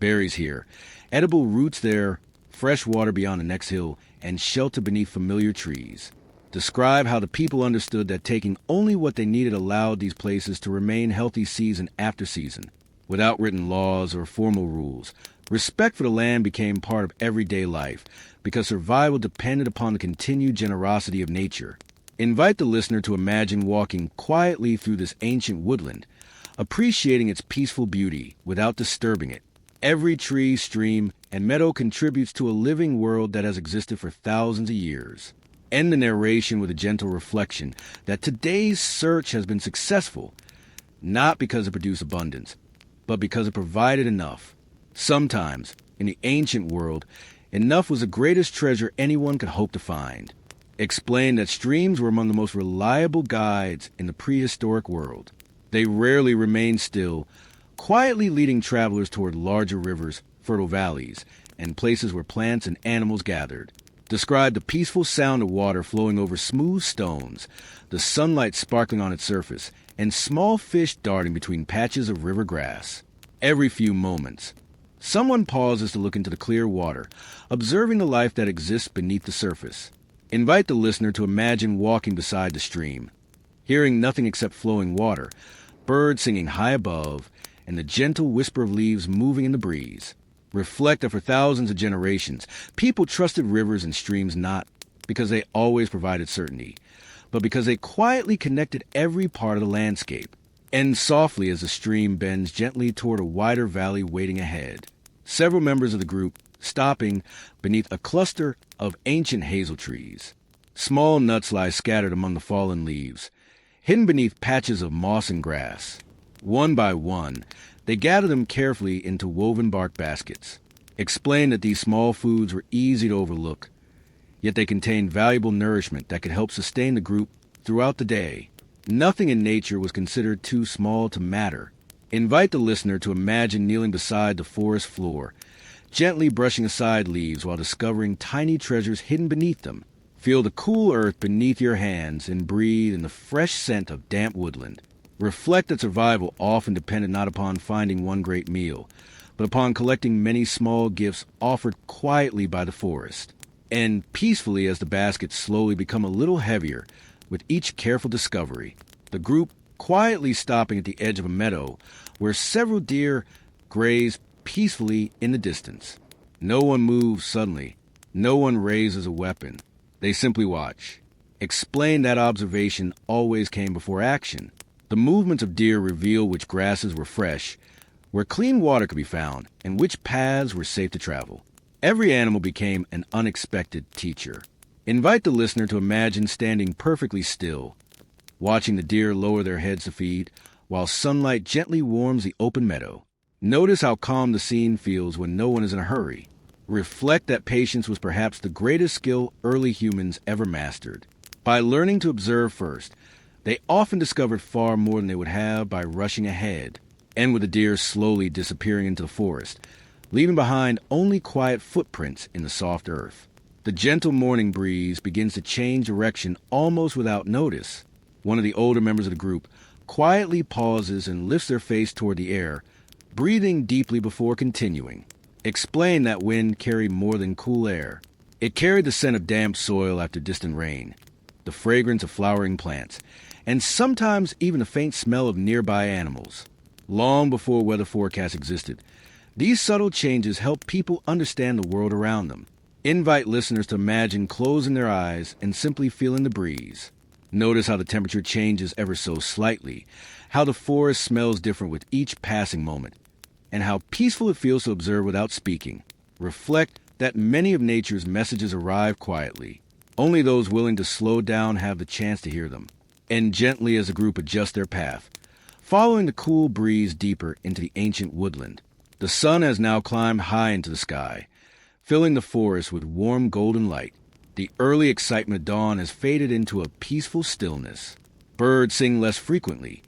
S1: Berries here, edible roots there, fresh water beyond the next hill, and shelter beneath familiar trees. Describe how the people understood that taking only what they needed allowed these places to remain healthy season after season. Without written laws or formal rules, respect for the land became part of everyday life because survival depended upon the continued generosity of nature. Invite the listener to imagine walking quietly through this ancient woodland, appreciating its peaceful beauty without disturbing it. Every tree, stream, and meadow contributes to a living world that has existed for thousands of years. End the narration with a gentle reflection that today's search has been successful, not because it produced abundance, but because it provided enough. Sometimes, in the ancient world, enough was the greatest treasure anyone could hope to find. Explained that streams were among the most reliable guides in the prehistoric world. They rarely remained still, quietly leading travelers toward larger rivers, fertile valleys, and places where plants and animals gathered. Described the peaceful sound of water flowing over smooth stones, the sunlight sparkling on its surface, and small fish darting between patches of river grass. Every few moments, someone pauses to look into the clear water, observing the life that exists beneath the surface. Invite the listener to imagine walking beside the stream, hearing nothing except flowing water, birds singing high above, and the gentle whisper of leaves moving in the breeze. Reflect that for thousands of generations, people trusted rivers and streams not because they always provided certainty, but because they quietly connected every part of the landscape. End softly as the stream bends gently toward a wider valley waiting ahead. Several members of the group stopping beneath a cluster of ancient hazel trees. Small nuts lie scattered among the fallen leaves, hidden beneath patches of moss and grass. One by one, they gather them carefully into woven bark baskets. Explain that these small foods were easy to overlook, yet they contained valuable nourishment that could help sustain the group throughout the day. Nothing in nature was considered too small to matter. Invite the listener to imagine kneeling beside the forest floor, gently brushing aside leaves while discovering tiny treasures hidden beneath them. Feel the cool earth beneath your hands and breathe in the fresh scent of damp woodland. Reflect that survival often depended not upon finding one great meal, but upon collecting many small gifts offered quietly by the forest. And peacefully as the baskets slowly become a little heavier with each careful discovery, the group quietly stopping at the edge of a meadow where several deer graze peacefully in the distance. No one moves suddenly. No one raises a weapon. They simply watch. Explain that observation always came before action. The movements of deer reveal which grasses were fresh, where clean water could be found, and which paths were safe to travel. Every animal became an unexpected teacher. Invite the listener to imagine standing perfectly still, watching the deer lower their heads to feed, while sunlight gently warms the open meadow. Notice how calm the scene feels when no one is in a hurry. Reflect that patience was perhaps the greatest skill early humans ever mastered. By learning to observe first, they often discovered far more than they would have by rushing ahead, and with the deer slowly disappearing into the forest, leaving behind only quiet footprints in the soft earth. The gentle morning breeze begins to change direction almost without notice. One of the older members of the group quietly pauses and lifts their face toward the air, breathing deeply before continuing. Explain that wind carried more than cool air. It carried the scent of damp soil after distant rain, the fragrance of flowering plants, and sometimes even the faint smell of nearby animals. Long before weather forecasts existed, these subtle changes help people understand the world around them. Invite listeners to imagine closing their eyes and simply feeling the breeze. Notice how the temperature changes ever so slightly, how the forest smells different with each passing moment, and how peaceful it feels to observe without speaking. Reflect that many of nature's messages arrive quietly. Only those willing to slow down have the chance to hear them. And gently as the group adjusts their path, following the cool breeze deeper into the ancient woodland. The sun has now climbed high into the sky, filling the forest with warm golden light. The early excitement of dawn has faded into a peaceful stillness. Birds sing less frequently.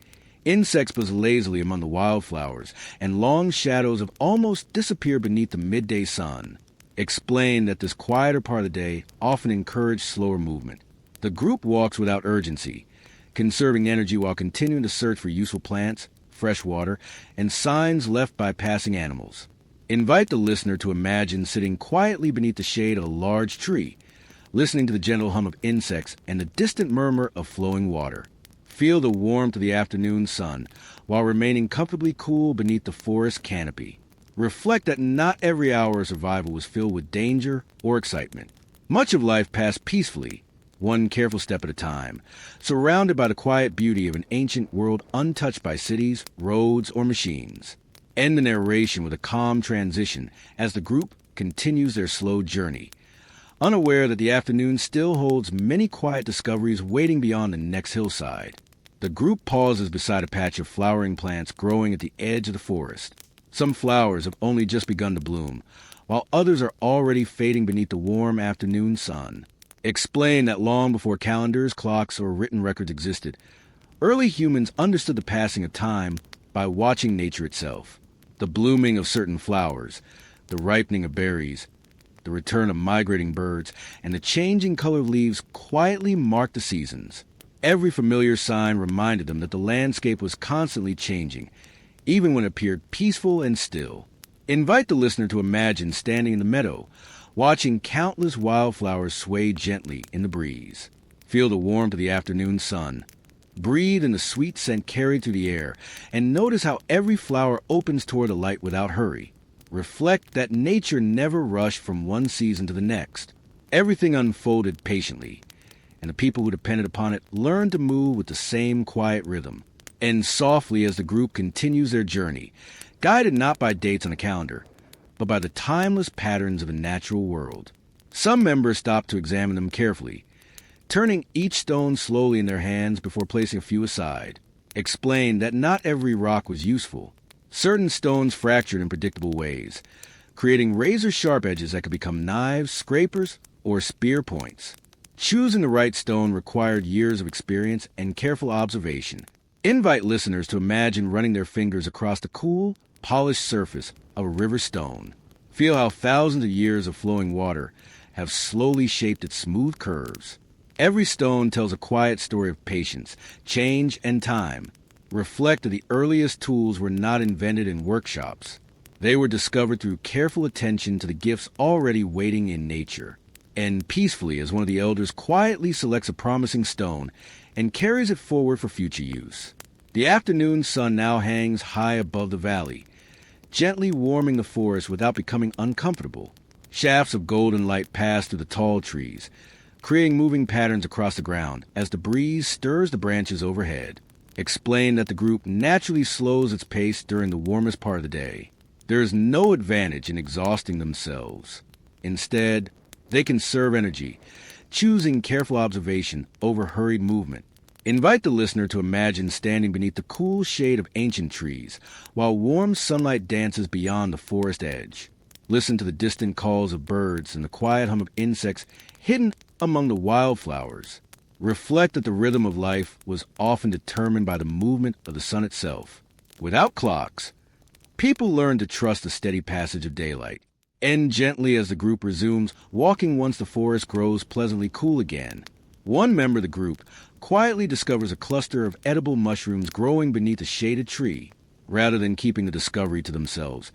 S1: Insects buzz lazily among the wildflowers, and long shadows have almost disappeared beneath the midday sun. Explain that this quieter part of the day often encourages slower movement. The group walks without urgency, conserving energy while continuing to search for useful plants, fresh water, and signs left by passing animals. Invite the listener to imagine sitting quietly beneath the shade of a large tree, listening to the gentle hum of insects and the distant murmur of flowing water. Feel the warmth of the afternoon sun while remaining comfortably cool beneath the forest canopy. Reflect that not every hour of survival was filled with danger or excitement. Much of life passed peacefully, one careful step at a time, surrounded by the quiet beauty of an ancient world untouched by cities, roads, or machines. End the narration with a calm transition as the group continues their slow journey, unaware that the afternoon still holds many quiet discoveries waiting beyond the next hillside. The group pauses beside a patch of flowering plants growing at the edge of the forest. Some flowers have only just begun to bloom, while others are already fading beneath the warm afternoon sun. Explain that long before calendars, clocks, or written records existed, early humans understood the passing of time by watching nature itself. The blooming of certain flowers, the ripening of berries, the return of migrating birds, and the changing color of leaves quietly marked the seasons. Every familiar sign reminded them that the landscape was constantly changing, even when it appeared peaceful and still. Invite the listener to imagine standing in the meadow, watching countless wildflowers sway gently in the breeze. Feel the warmth of the afternoon sun. Breathe in the sweet scent carried through the air, and notice how every flower opens toward the light without hurry. Reflect that nature never rushed from one season to the next. Everything unfolded patiently, and the people who depended upon it learned to move with the same quiet rhythm. End softly as the group continues their journey, guided not by dates on a calendar, but by the timeless patterns of the natural world. Some members stop to examine them carefully, turning each stone slowly in their hands before placing a few aside. Explain that not every rock was useful. Certain stones fractured in predictable ways, creating razor-sharp edges that could become knives, scrapers, or spear points. Choosing the right stone required years of experience and careful observation. Invite listeners to imagine running their fingers across the cool, polished surface of a river stone. Feel how thousands of years of flowing water have slowly shaped its smooth curves. Every stone tells a quiet story of patience, change, and time. Reflect that the earliest tools were not invented in workshops. They were discovered through careful attention to the gifts already waiting in nature. End peacefully as one of the elders quietly selects a promising stone and carries it forward for future use. The afternoon sun now hangs high above the valley, gently warming the forest without becoming uncomfortable. Shafts of golden light pass through the tall trees, creating moving patterns across the ground as the breeze stirs the branches overhead. Explain that the group naturally slows its pace during the warmest part of the day. There is no advantage in exhausting themselves. Instead, they conserve energy, choosing careful observation over hurried movement. Invite the listener to imagine standing beneath the cool shade of ancient trees while warm sunlight dances beyond the forest edge. Listen to the distant calls of birds and the quiet hum of insects hidden among the wildflowers. Reflect that the rhythm of life was often determined by the movement of the sun itself. Without clocks, people learned to trust the steady passage of daylight. End gently as the group resumes, walking once the forest grows pleasantly cool again. One member of the group quietly discovers a cluster of edible mushrooms growing beneath a shaded tree. Rather than keeping the discovery to themselves,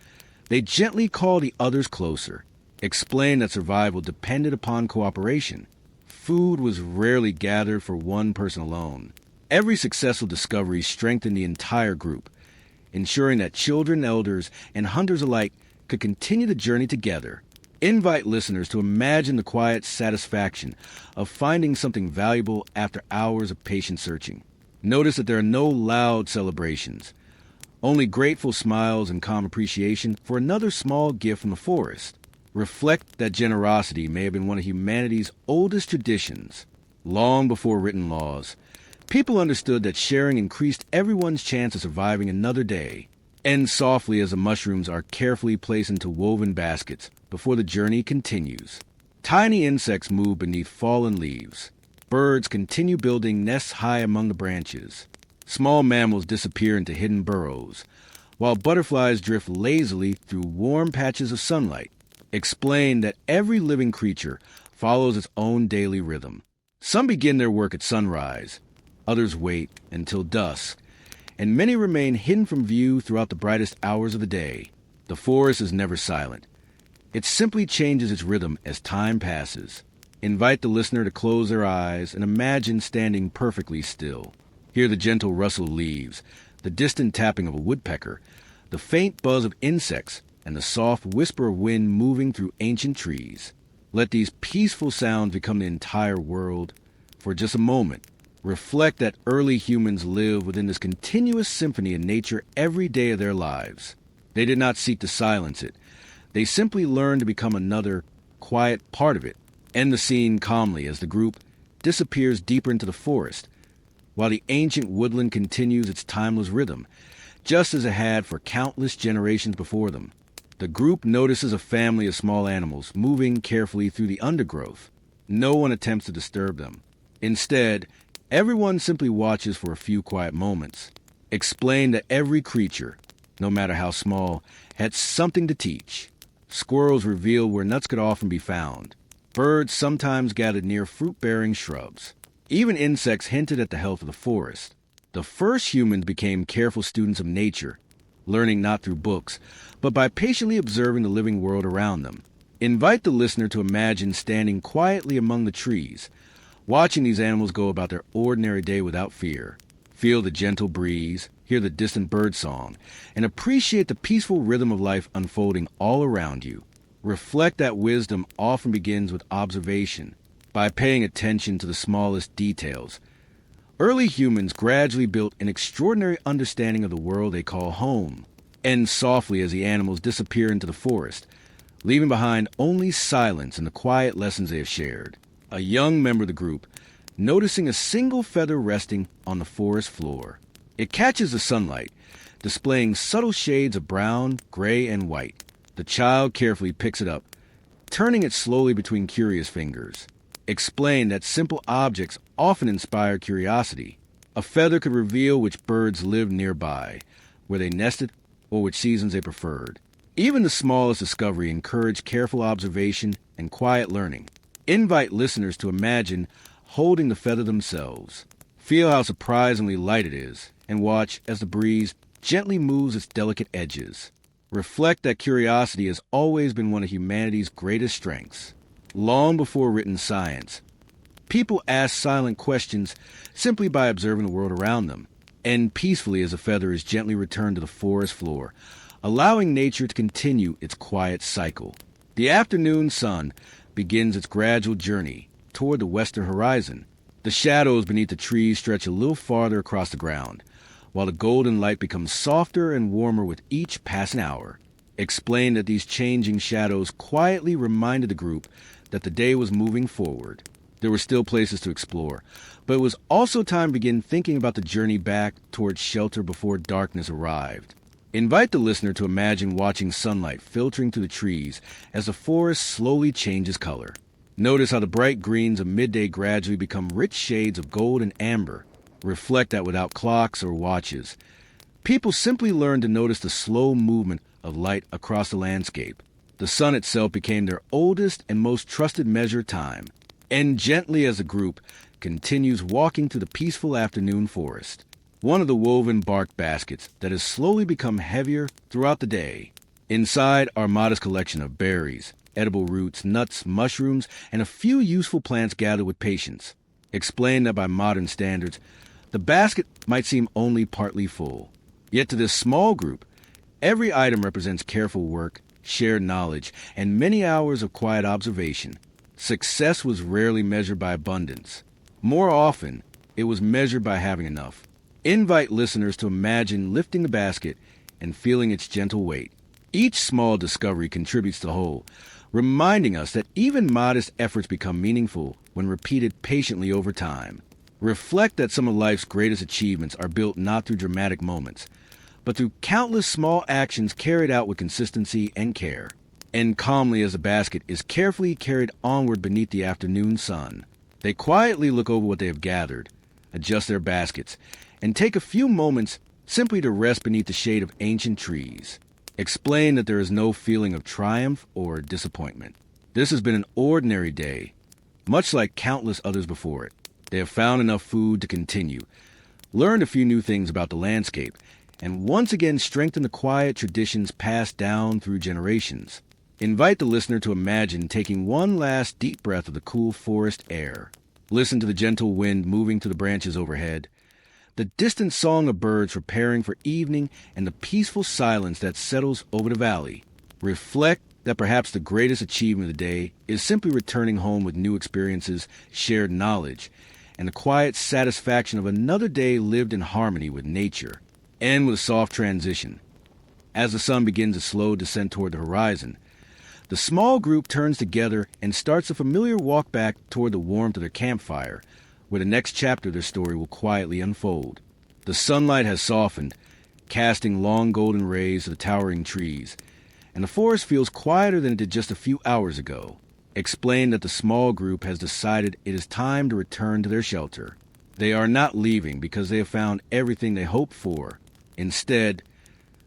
S1: they gently call the others closer, explain that survival depended upon cooperation. Food was rarely gathered for one person alone. Every successful discovery strengthened the entire group, ensuring that children, elders, and hunters alike could continue the journey together. Invite listeners to imagine the quiet satisfaction of finding something valuable after hours of patient searching. Notice that there are no loud celebrations, only grateful smiles and calm appreciation for another small gift from the forest. Reflect that generosity may have been one of humanity's oldest traditions. Long before written laws, people understood that sharing increased everyone's chance of surviving another day. End softly as the mushrooms are carefully placed into woven baskets before the journey continues. Tiny insects move beneath fallen leaves. Birds continue building nests high among the branches. Small mammals disappear into hidden burrows, while butterflies drift lazily through warm patches of sunlight. Explain that every living creature follows its own daily rhythm. Some begin their work at sunrise, others wait until dusk, and many remain hidden from view throughout the brightest hours of the day. The forest is never silent. It simply changes its rhythm as time passes. Invite the listener to close their eyes and imagine standing perfectly still. Hear the gentle rustle of leaves, the distant tapping of a woodpecker, the faint buzz of insects, and the soft whisper of wind moving through ancient trees. Let these peaceful sounds become the entire world. For just a moment, reflect that early humans lived within this continuous symphony of nature every day of their lives. They did not seek to silence it. They simply learned to become another, quiet part of it. End the scene calmly as the group disappears deeper into the forest, while the ancient woodland continues its timeless rhythm, just as it had for countless generations before them. The group notices a family of small animals moving carefully through the undergrowth. No one attempts to disturb them. Instead, everyone simply watches for a few quiet moments. Explain that every creature, no matter how small, had something to teach. Squirrels reveal where nuts could often be found. Birds sometimes gathered near fruit-bearing shrubs. Even insects hinted at the health of the forest. The first humans became careful students of nature, learning not through books, but by patiently observing the living world around them. Invite the listener to imagine standing quietly among the trees, watching these animals go about their ordinary day without fear. Feel the gentle breeze, hear the distant bird song, and appreciate the peaceful rhythm of life unfolding all around you. Reflect that wisdom often begins with observation. By paying attention to the smallest details, early humans gradually built an extraordinary understanding of the world they call home. End softly as the animals disappear into the forest, leaving behind only silence and the quiet lessons they have shared. A young member of the group, noticing a single feather resting on the forest floor. It catches the sunlight, displaying subtle shades of brown, gray, and white. The child carefully picks it up, turning it slowly between curious fingers. Explain that simple objects often inspire curiosity. A feather could reveal which birds lived nearby, where they nested, or which seasons they preferred. Even the smallest discovery encouraged careful observation and quiet learning. Invite listeners to imagine holding the feather themselves. Feel how surprisingly light it is, and watch as the breeze gently moves its delicate edges. Reflect that curiosity has always been one of humanity's greatest strengths. Long before written science, people asked silent questions simply by observing the world around them. End peacefully as a feather is gently returned to the forest floor, allowing nature to continue its quiet cycle. The afternoon sun begins its gradual journey toward the western horizon. The shadows beneath the trees stretch a little farther across the ground, while the golden light becomes softer and warmer with each passing hour. Explain that these changing shadows quietly reminded the group that the day was moving forward. There were still places to explore, but it was also time to begin thinking about the journey back towards shelter before darkness arrived. Invite the listener to imagine watching sunlight filtering through the trees as the forest slowly changes color. Notice how the bright greens of midday gradually become rich shades of gold and amber. Reflect that without clocks or watches, people simply learn to notice the slow movement of light across the landscape. The sun itself became their oldest and most trusted measure of time, and gently as the group continues walking through the peaceful afternoon forest, one of the woven bark baskets that has slowly become heavier throughout the day. Inside our modest collection of berries, edible roots, nuts, mushrooms, and a few useful plants gathered with patience. Explain that by modern standards, the basket might seem only partly full. Yet to this small group, every item represents careful work, shared knowledge, and many hours of quiet observation. Success was rarely measured by abundance. More often, it was measured by having enough. Invite listeners to imagine lifting the basket and feeling its gentle weight. Each small discovery contributes to the whole, reminding us that even modest efforts become meaningful when repeated patiently over time. Reflect that some of life's greatest achievements are built not through dramatic moments, but through countless small actions carried out with consistency and care. And calmly as the basket is carefully carried onward beneath the afternoon sun, they quietly look over what they have gathered, adjust their baskets, and take a few moments simply to rest beneath the shade of ancient trees. Explain that there is no feeling of triumph or disappointment. This has been an ordinary day, much like countless others before it. They have found enough food to continue, learned a few new things about the landscape, and once again strengthen the quiet traditions passed down through generations. Invite the listener to imagine taking one last deep breath of the cool forest air. Listen to the gentle wind moving through the branches overhead, the distant song of birds preparing for evening, and the peaceful silence that settles over the valley. Reflect that perhaps the greatest achievement of the day is simply returning home with new experiences, shared knowledge, and the quiet satisfaction of another day lived in harmony with nature. End with a soft transition. As the sun begins a slow descent toward the horizon, the small group turns together and starts a familiar walk back toward the warmth of their campfire, where the next chapter of their story will quietly unfold. The sunlight has softened, casting long golden rays to the towering trees, and the forest feels quieter than it did just a few hours ago. Explain that the small group has decided it is time to return to their shelter. They are not leaving because they have found everything they hoped for. Instead,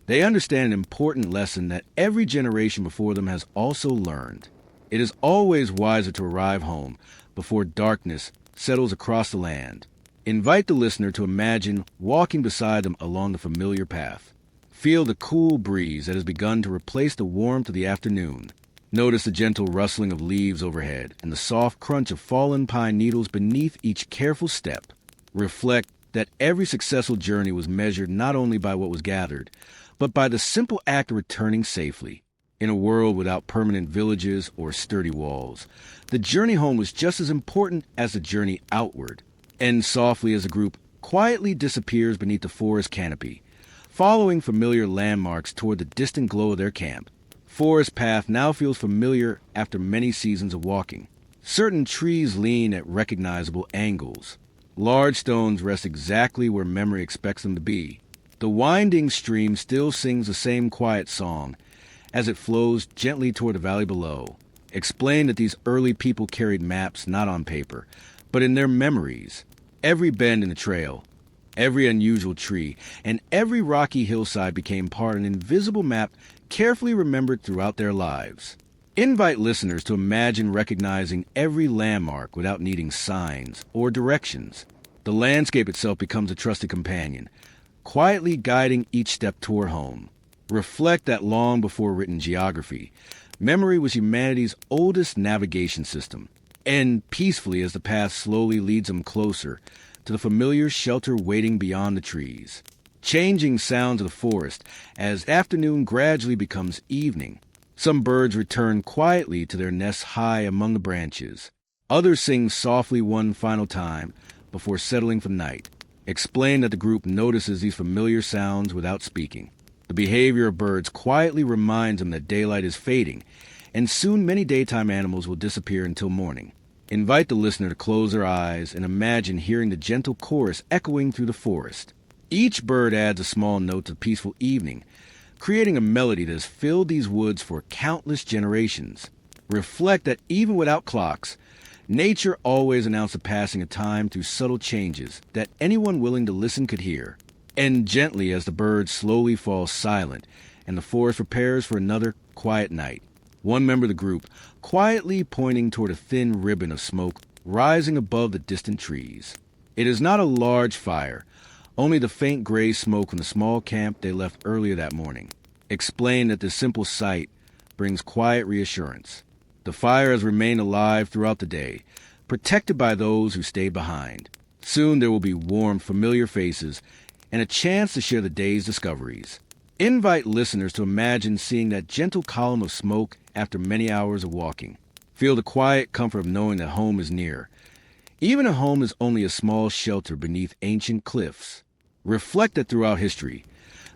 S1: they understand an important lesson that every generation before them has also learned. It is always wiser to arrive home before darkness settles across the land. Invite the listener to imagine walking beside them along the familiar path. Feel the cool breeze that has begun to replace the warmth of the afternoon. Notice the gentle rustling of leaves overhead and the soft crunch of fallen pine needles beneath each careful step. Reflect that every successful journey was measured not only by what was gathered, but by the simple act of returning safely. In a world without permanent villages or sturdy walls, the journey home was just as important as the journey outward. End softly as the group quietly disappears beneath the forest canopy, following familiar landmarks toward the distant glow of their camp. Forest path now feels familiar after many seasons of walking. Certain trees lean at recognizable angles. Large stones rest exactly where memory expects them to be. The winding stream still sings the same quiet song as it flows gently toward the valley below. Explain that these early people carried maps not on paper, but in their memories. Every bend in the trail, every unusual tree, and every rocky hillside became part of an invisible map carefully remembered throughout their lives. Invite listeners to imagine recognizing every landmark without needing signs or directions. The landscape itself becomes a trusted companion, quietly guiding each step toward home. Reflect that long before written geography, memory was humanity's oldest navigation system. End peacefully as the path slowly leads them closer to the familiar shelter waiting beyond the trees. Changing sounds of the forest as afternoon gradually becomes evening. Some birds return quietly to their nests high among the branches. Others sing softly one final time before settling for night. Explain that the group notices these familiar sounds without speaking. The behavior of birds quietly reminds them that daylight is fading, and soon many daytime animals will disappear until morning. Invite the listener to close their eyes and imagine hearing the gentle chorus echoing through the forest. Each bird adds a small note to the peaceful evening, creating a melody that has filled these woods for countless generations. Reflect that even without clocks, nature always announced the passing of time through subtle changes that anyone willing to listen could hear. End gently as the birds slowly fall silent and the forest prepares for another quiet night. one member of the group quietly pointing toward a thin ribbon of smoke rising above the distant trees. It is not a large fire, only the faint gray smoke from the small camp they left earlier that morning. Explain that this simple sight brings quiet reassurance. The fire has remained alive throughout the day, protected by those who stayed behind. Soon there will be warm, familiar faces and a chance to share the day's discoveries. Invite listeners to imagine seeing that gentle column of smoke after many hours of walking. Feel the quiet comfort of knowing that home is near, even if home is only a small shelter beneath ancient cliffs. Reflect that throughout history,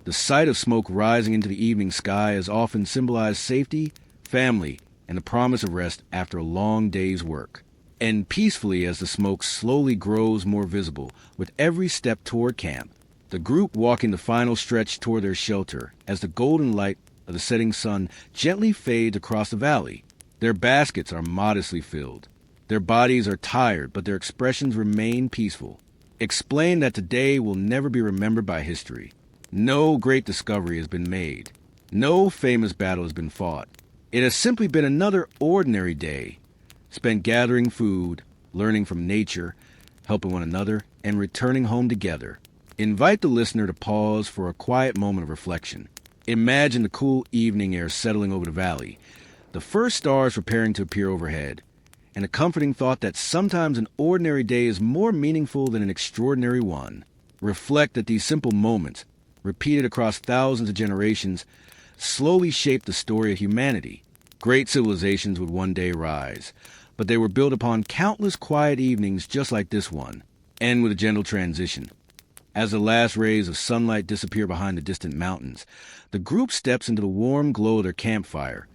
S1: the sight of smoke rising into the evening sky has often symbolized safety, family, and the promise of rest after a long day's work. End peacefully as the smoke slowly grows more visible with every step toward camp. The group walking the final stretch toward their shelter as the golden light of the setting sun gently fades across the valley. Their baskets are modestly filled. Their bodies are tired, but their expressions remain peaceful. Explain that today will never be remembered by history. No great discovery has been made. No famous battle has been fought. It has simply been another ordinary day, spent gathering food, learning from nature, helping one another, and returning home together. Invite the listener to pause for a quiet moment of reflection. Imagine the cool evening air settling over the valley, the first stars preparing to appear overhead, and a comforting thought that sometimes an ordinary day is more meaningful than an extraordinary one. Reflect that these simple moments, repeated across thousands of generations, slowly shaped the story of humanity. Great civilizations would one day rise, but they were built upon countless quiet evenings just like this one, end with a gentle transition. As the last rays of sunlight disappear behind the distant mountains, the group steps into the warm glow of their campfire,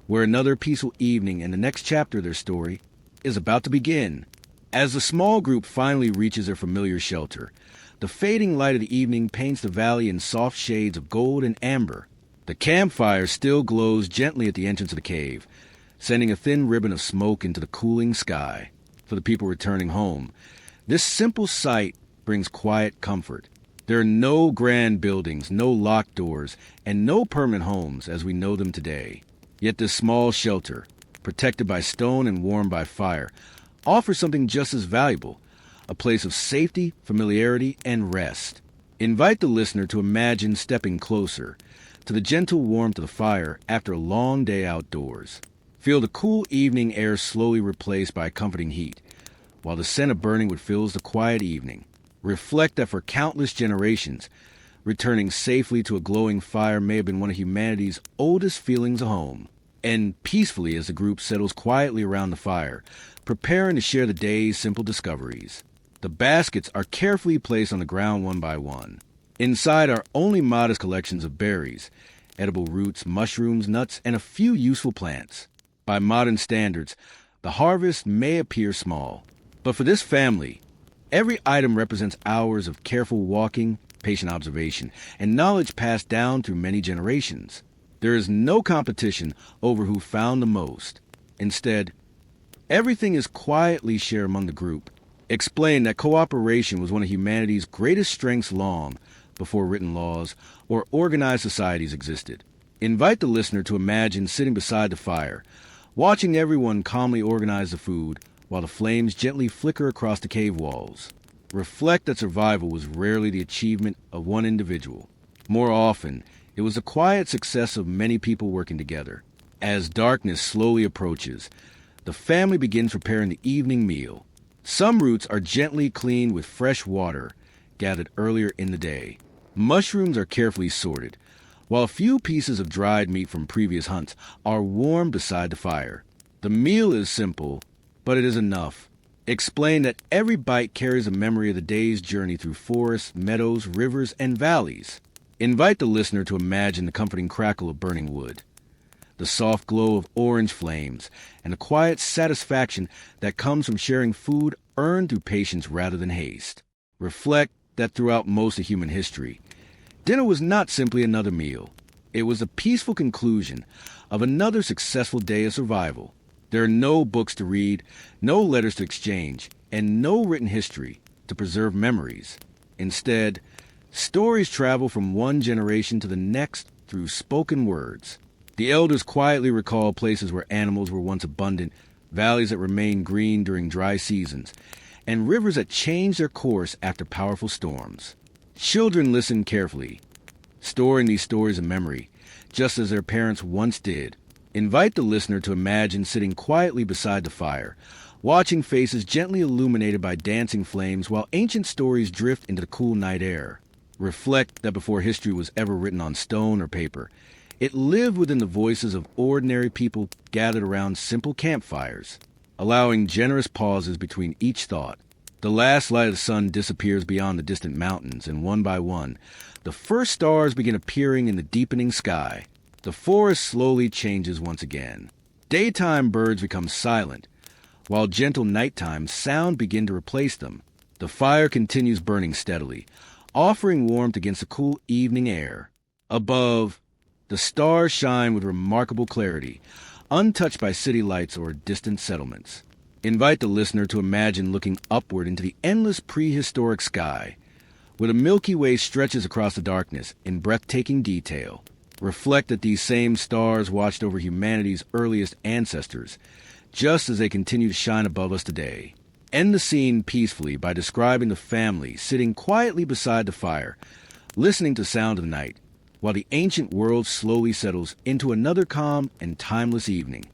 S1: where another peaceful evening and the next chapter of their story is about to begin. As the small group finally reaches their familiar shelter, the fading light of the evening paints the valley in soft shades of gold and amber. The campfire still glows gently at the entrance of the cave, sending a thin ribbon of smoke into the cooling sky. For the people returning home, this simple sight brings quiet comfort. There are no grand buildings, no locked doors, and no permanent homes as we know them today. Yet this small shelter, protected by stone and warmed by fire, offers something just as valuable, a place of safety, familiarity, and rest. Invite the listener to imagine stepping closer to the gentle warmth of the fire after a long day outdoors. Feel the cool evening air slowly replaced by comforting heat, while the scent of burning wood fills the quiet evening. Reflect that for countless generations, returning safely to a glowing fire may have been one of humanity's oldest feelings of home. End peacefully as the group settles quietly around the fire, preparing to share the day's simple discoveries. The baskets are carefully placed on the ground one by one. Inside are only modest collections of berries, edible roots, mushrooms, nuts, and a few useful plants. By modern standards, the harvest may appear small, but for this family, every item represents hours of careful walking, patient observation, and knowledge passed down through many generations. There is no competition over who found the most. Instead, everything is quietly shared among the group. Explain that cooperation was one of humanity's greatest strengths long before written laws or organized societies existed. Invite the listener to imagine sitting beside the fire, watching everyone calmly organize the food, while the flames gently flicker across the cave walls. Reflect that survival was rarely the achievement of one individual. More often, it was the quiet success of many people working together. As darkness slowly approaches, the family begins preparing the evening meal. Some roots are gently cleaned with fresh water gathered earlier in the day. Mushrooms are carefully sorted, while a few pieces of dried meat from previous hunts are warmed beside the fire. The meal is simple, but it is enough. Explain that every bite carries a memory of the day's journey through forests, meadows, rivers, and valleys. Invite the listener to imagine the comforting crackle of burning wood, the soft glow of orange flames, and the quiet satisfaction that comes from sharing food earned through patience rather than haste. Reflect that throughout most of human history, dinner was not simply another meal. It was a peaceful conclusion of another successful day of survival. There are no books to read, no letters to exchange, and no written history to preserve memories. Instead, stories travel from one generation to the next through spoken words. The elders quietly recall places where animals were once abundant, valleys that remained green during dry seasons, and rivers that changed their course after powerful storms. Children listen carefully, storing these stories in memory, just as their parents once did. Invite the listener to imagine sitting quietly beside the fire, watching faces gently illuminated by dancing flames while ancient stories drift into the cool night air. Reflect that before history was ever written on stone or paper, it lived within the voices of ordinary people gathered around simple campfires, allowing generous pauses between each thought. The last light of the sun disappears beyond the distant mountains, and one by one, the first stars begin appearing in the deepening sky. The forest slowly changes once again. Daytime birds become silent, while gentle nighttime sound begin to replace them. The fire continues burning steadily, offering warmth against the cool evening air. Above, the stars shine with remarkable clarity, untouched by city lights or distant settlements. Invite the listener to imagine looking upward into the endless prehistoric sky, where the Milky Way stretches across the darkness in breathtaking detail. Reflect that these same stars watched over humanity's earliest ancestors, just as they continue to shine above us today. End the scene peacefully by describing the family sitting quietly beside the fire, listening to the sound of the night, while the ancient world slowly settles into another calm and timeless evening.